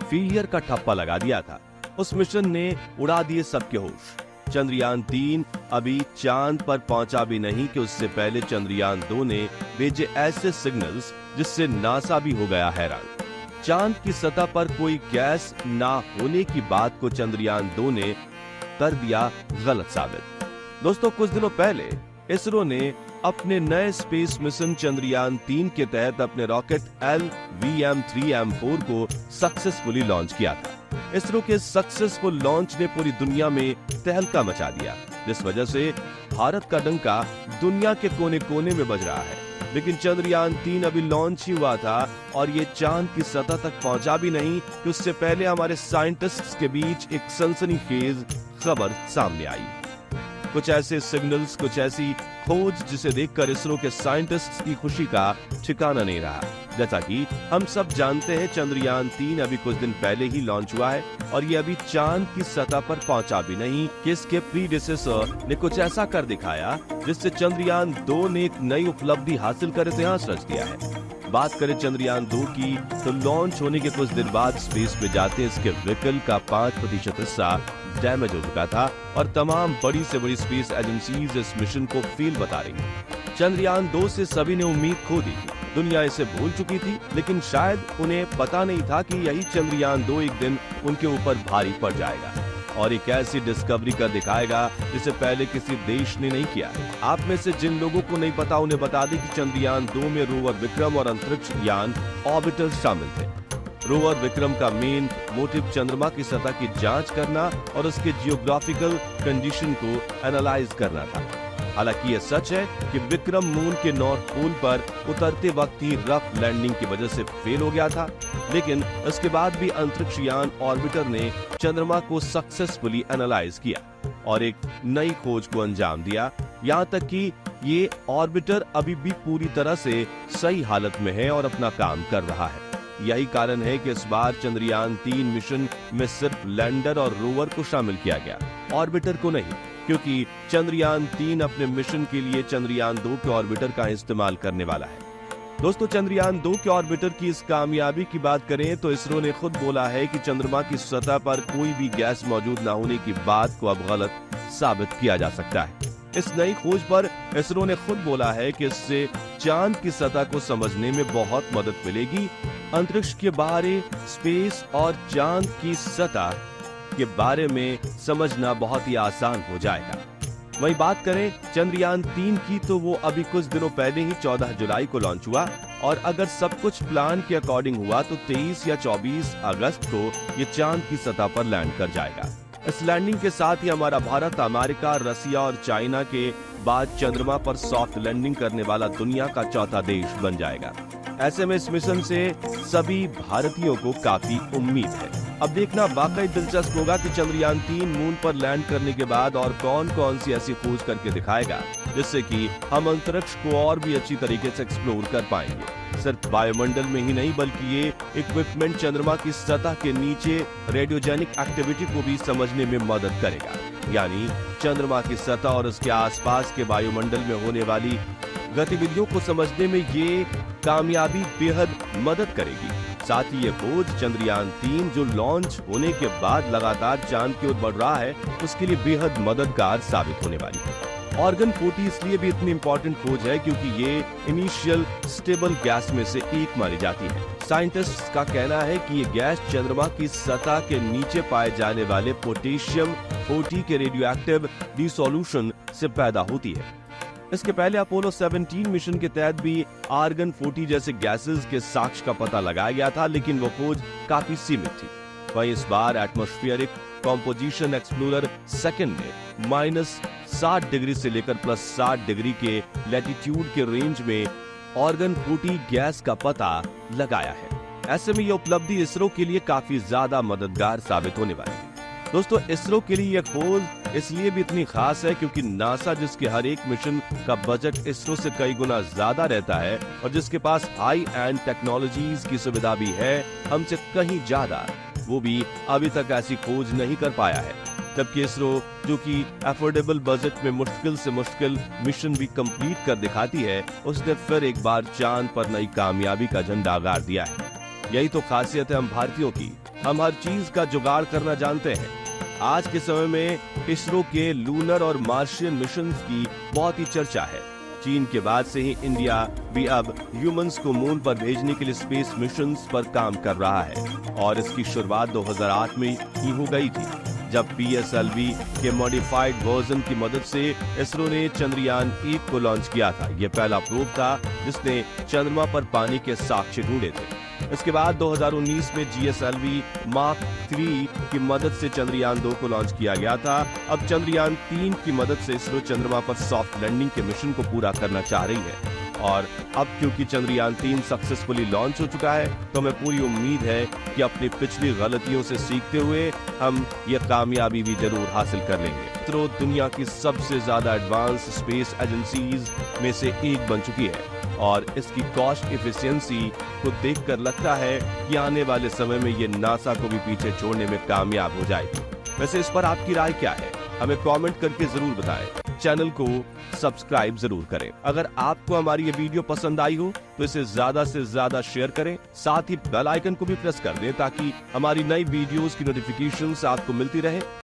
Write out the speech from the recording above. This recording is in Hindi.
फेलियर का ठप्पा लगा दिया था। उस मिशन ने उड़ा दिए सबके होश। चंद्रयान 3 अभी चांद पर पहुंचा भी नहीं कि उससे पहले चंद्रयान 2 ने भेजे ऐसे सिग्नल्स जिससे नासा भी हो गया हैरान। चांद की सतह पर कोई गैस ना होने की बात को चंद्रयान 2 ने कर दिया गलत साबित। दोस्तों, कुछ दिनों पहले इसरो ने अपने नए स्पेस मिशन चंद्रयान 3 के तहत अपने रॉकेट LVM-3M4 को सक्सेसफुली लॉन्च किया था। इसरो के सक्सेसफुल लॉन्च ने पूरी दुनिया में तहलका मचा दिया, जिस वजह से भारत का डंका दुनिया के कोने कोने में बज रहा है। लेकिन चंद्रयान 3 अभी लॉन्च ही हुआ था और ये चांद की सतह तक पहुंचा भी नहीं कि उससे पहले हमारे साइंटिस्ट्स के बीच एक सनसनीखेज खबर सामने आई। कुछ ऐसे सिग्नल्स, कुछ ऐसी खोज जिसे देखकर इसरो के साइंटिस्ट्स की खुशी का ठिकाना नहीं रहा। जैसा कि हम सब जानते हैं, चंद्रयान 3 अभी कुछ दिन पहले ही लॉन्च हुआ है और ये अभी चांद की सतह पर पहुंचा भी नहीं कि इसके प्रीडिसेसर ने कुछ ऐसा कर दिखाया जिससे चंद्रयान 2 ने एक नई उपलब्धि हासिल कर इतिहास रच दिया है। बात करें चंद्रयान 2 की, तो लॉन्च होने के कुछ दिन बाद स्पेस में जाते इसके व्हीकल का 5% हिस्सा डैमेज हो चुका था और तमाम बड़ी से बड़ी स्पेस एजेंसीज इस मिशन को फेल बता रही। चंद्रयान 2 से सभी ने उम्मीद खो दी थी, दुनिया इसे भूल चुकी थी, लेकिन शायद उन्हें पता नहीं था कि यही चंद्रयान 2 एक दिन उनके ऊपर भारी पड़ जाएगा और एक ऐसी डिस्कवरी कर दिखाएगा जिसे पहले किसी देश ने नहीं किया। आप में से जिन लोगों को नहीं पता उन्हें बता दें कि चंद्रयान 2 में रोवर विक्रम और अंतरिक्ष यान ऑर्बिटर शामिल थे। रोवर विक्रम का मेन मोटिव चंद्रमा की सतह की जांच करना और उसके जियोग्राफिकल कंडीशन को एनालाइज करना था। हालांकि यह सच है कि विक्रम मून के नॉर्थ पोल पर उतरते वक्त ही रफ लैंडिंग की वजह से फेल हो गया था, लेकिन इसके बाद भी अंतरिक्ष यान ऑर्बिटर ने चंद्रमा को सक्सेसफुली एनालाइज किया और एक नई खोज को अंजाम दिया। यहाँ तक कि ये ऑर्बिटर अभी भी पूरी तरह से सही हालत में है और अपना काम कर रहा है। यही कारण है कि इस बार चंद्रयान 3 मिशन में सिर्फ लैंडर और रोवर को शामिल किया गया, ऑर्बिटर को नहीं, क्योंकि चंद्रयान 3 अपने मिशन के लिए चंद्रयान 2 के ऑर्बिटर का इस्तेमाल करने वाला है। दोस्तों, चंद्रयान 2 के ऑर्बिटर की इस कामयाबी की बात करें तो इसरो ने खुद बोला है कि चंद्रमा की सतह पर कोई भी गैस मौजूद न होने की बात को अब गलत साबित किया जा सकता है। इस नई खोज पर इसरो ने खुद बोला है कि इससे चांद की सतह को समझने में बहुत मदद मिलेगी। अंतरिक्ष के बारे, स्पेस और चांद की सतह के बारे में समझना बहुत ही आसान हो जाएगा। वहीं बात करें चंद्रयान 3 की, तो वो अभी कुछ दिनों पहले ही 14 जुलाई को लॉन्च हुआ और अगर सब कुछ प्लान के अकॉर्डिंग हुआ तो 23 या 24 अगस्त को ये चांद की सतह पर लैंड कर जाएगा। इस लैंडिंग के साथ ही हमारा भारत, अमेरिका, रसिया और चाइना के बाद चंद्रमा पर सॉफ्ट लैंडिंग करने वाला दुनिया का चौथा देश बन जाएगा। ऐसे में इस मिशन से सभी भारतीयों को काफी उम्मीद है। अब देखना वाकई दिलचस्प होगा कि चंद्रयान 3 मून पर लैंड करने के बाद और कौन कौन सी ऐसी खोज करके दिखाएगा जिससे कि हम अंतरिक्ष को और भी अच्छी तरीके से एक्सप्लोर कर पाएंगे। सिर्फ वायुमंडल में ही नहीं, बल्कि ये इक्विपमेंट चंद्रमा की सतह के नीचे रेडियोजेनिक एक्टिविटी को भी समझने में मदद करेगा। यानी चंद्रमा की सतह और उसके आसपास के वायुमंडल में होने वाली गतिविधियों को समझने में ये कामयाबी बेहद मदद करेगी। साथ ही ये खोज चंद्रयान 3 जो लॉन्च होने के बाद लगातार चांद की ओर बढ़ रहा है, उसके लिए बेहद मददगार साबित होने वाली है। ऑर्गन 40 इसलिए भी इतनी इंपॉर्टेंट खोज है क्योंकि ये इनिशियल स्टेबल गैस में से एक मानी जाती है। साइंटिस्ट्स का कहना है कि ये गैस चंद्रमा की सतह के नीचे पाए जाने वाले पोटेशियम 40 के रेडियोएक्टिव डिसोल्यूशन से पैदा होती है। इसके पहले अपोलो 17 मिशन के तहत भी आर्गन 40 जैसे गैसेस के साक्ष्य का पता लगाया गया था, लेकिन वो खोज काफी सीमित थी। वहीं इस बार एटमॉस्फेरिक कॉम्पोजिशन एक्सप्लोरर सेकंड ने -60 डिग्री से लेकर +60 डिग्री के लैटिट्यूड के रेंज में आर्गन 40 गैस का पता लगाया है। ऐसे में ये उपलब्धि इसरो के लिए काफी ज्यादा मददगार साबित होने वाली है। दोस्तों, इसरो के लिए यह खोज इसलिए भी इतनी खास है क्योंकि नासा, जिसके हर एक मिशन का बजट इसरो से कई गुना ज्यादा रहता है और जिसके पास हाई एंड टेक्नोलॉजीज की सुविधा भी है हमसे कहीं ज्यादा, वो भी अभी तक ऐसी खोज नहीं कर पाया है। जबकि इसरो, जो कि अफोर्डेबल बजट में मुश्किल से मुश्किल मिशन भी कंप्लीट कर दिखाती है, उसने फिर एक बार चांद पर नई कामयाबी का झंडा गाड़ दिया है। यही तो खासियत है हम भारतीयों की। हम हर चीज का जुगाड़ करना जानते हैं। आज के समय में इसरो के लूनर और मार्शियन मिशंस की बहुत ही चर्चा है। चीन के बाद से ही इंडिया भी अब ह्यूमंस को मून पर भेजने के लिए स्पेस मिशंस पर काम कर रहा है और इसकी शुरुआत 2008 में ही हो गई थी, जब PSLV के मॉडिफाइड वर्जन की मदद से इसरो ने चंद्रयान 1 को लॉन्च किया था। यह पहला प्रोब था जिसने चंद्रमा पर पानी के साक्ष्य ढूंढे थे। इसके बाद 2019 में GSLV मार्क 3 की मदद से चंद्रयान 2 को लॉन्च किया गया था। अब चंद्रयान 3 की मदद से इसरो चंद्रमा पर सॉफ्ट लैंडिंग के मिशन को पूरा करना चाह रही है और अब क्योंकि चंद्रयान 3 सक्सेसफुली लॉन्च हो चुका है तो हमें पूरी उम्मीद है कि अपनी पिछली गलतियों से सीखते हुए हम यह कामयाबी भी जरूर हासिल कर लेंगे। इसरो दुनिया की सबसे ज्यादा एडवांस स्पेस एजेंसीज में से एक बन चुकी है और इसकी कॉस्ट एफिशिएंसी को देखकर लगता है कि आने वाले समय में ये नासा को भी पीछे छोड़ने में कामयाब हो जाएगी। वैसे इस पर आपकी राय क्या है, हमें कमेंट करके जरूर बताएं। चैनल को सब्सक्राइब जरूर करें। अगर आपको हमारी ये वीडियो पसंद आई हो तो इसे ज्यादा से ज्यादा शेयर करें, साथ ही बेल आइकन को भी प्रेस कर दें ताकि हमारी नई वीडियोस की नोटिफिकेशंस आपको मिलती रहे।